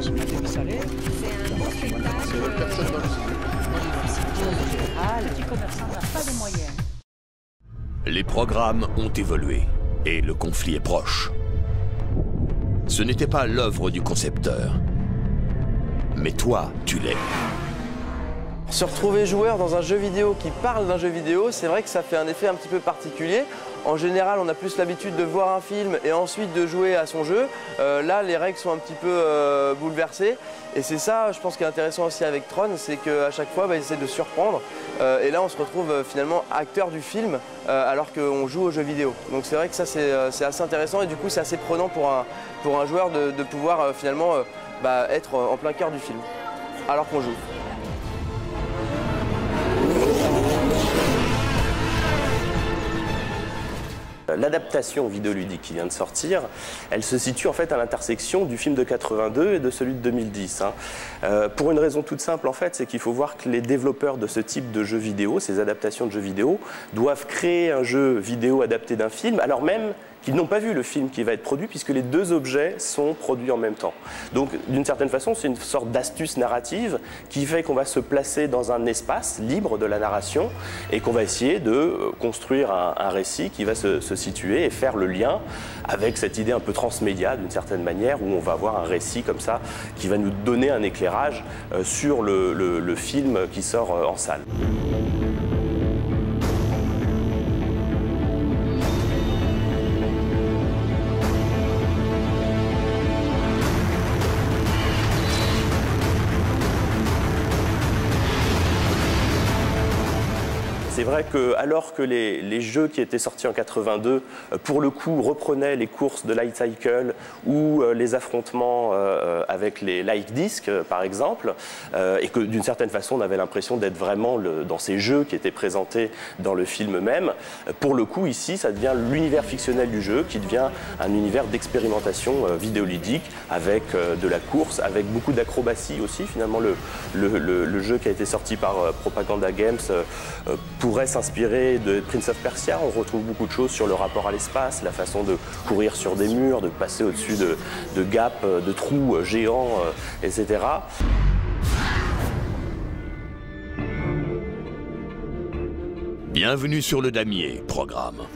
salé. C'est un beau spectacle. Personne dans le cinéma. En général, Le petit commerçant n'a pas de moyens. Les programmes ont évolué et le conflit est proche. Ce n'était pas l'œuvre du concepteur. Mais toi, tu l'es. Se retrouver joueur dans un jeu vidéo qui parle d'un jeu vidéo, c'est vrai que ça fait un effet un petit peu particulier. En général, on a plus l'habitude de voir un film et ensuite de jouer à son jeu. Là, les règles sont un petit peu bouleversées. Et c'est ça, je pense, qui est intéressant aussi avec Tron, c'est qu'à chaque fois, ils essaient de surprendre. Et là, on se retrouve finalement acteur du film alors qu'on joue au jeu vidéo. Donc c'est vrai que ça, c'est assez intéressant et du coup, c'est assez prenant pour un joueur de pouvoir finalement être en plein cœur du film alors qu'on joue. L'adaptation vidéoludique qui vient de sortir, elle se situe en fait à l'intersection du film de 82 et de celui de 2010. Pour une raison toute simple en fait, c'est qu'il faut voir que les développeurs de ce type de jeux vidéo, ces adaptations de jeux vidéo, doivent créer un jeu vidéo adapté d'un film, alors même qu'ils n'ont pas vu le film qui va être produit puisque les deux objets sont produits en même temps. Donc d'une certaine façon, c'est une sorte d'astuce narrative qui fait qu'on va se placer dans un espace libre de la narration et qu'on va essayer de construire un récit qui va se situer et faire le lien avec cette idée un peu transmédia d'une certaine manière où on va avoir un récit comme ça qui va nous donner un éclairage sur le film qui sort en salle. C'est vrai que alors que les jeux qui étaient sortis en 82, pour le coup, reprenaient les courses de Light Cycle ou les affrontements avec les Like Disc, par exemple, et que d'une certaine façon, on avait l'impression d'être vraiment dans ces jeux qui étaient présentés dans le film même, pour le coup, ici, ça devient l'univers fictionnel du jeu qui devient un univers d'expérimentation vidéoludique avec de la course, avec beaucoup d'acrobatie aussi. Finalement, le jeu qui a été sorti par Propaganda Games pourrait s'inspirer de Prince of Persia. On retrouve beaucoup de choses sur le rapport à l'espace, la façon de courir sur des murs, de passer au-dessus de gaps, de trous géants, etc. Bienvenue sur le damier, programme.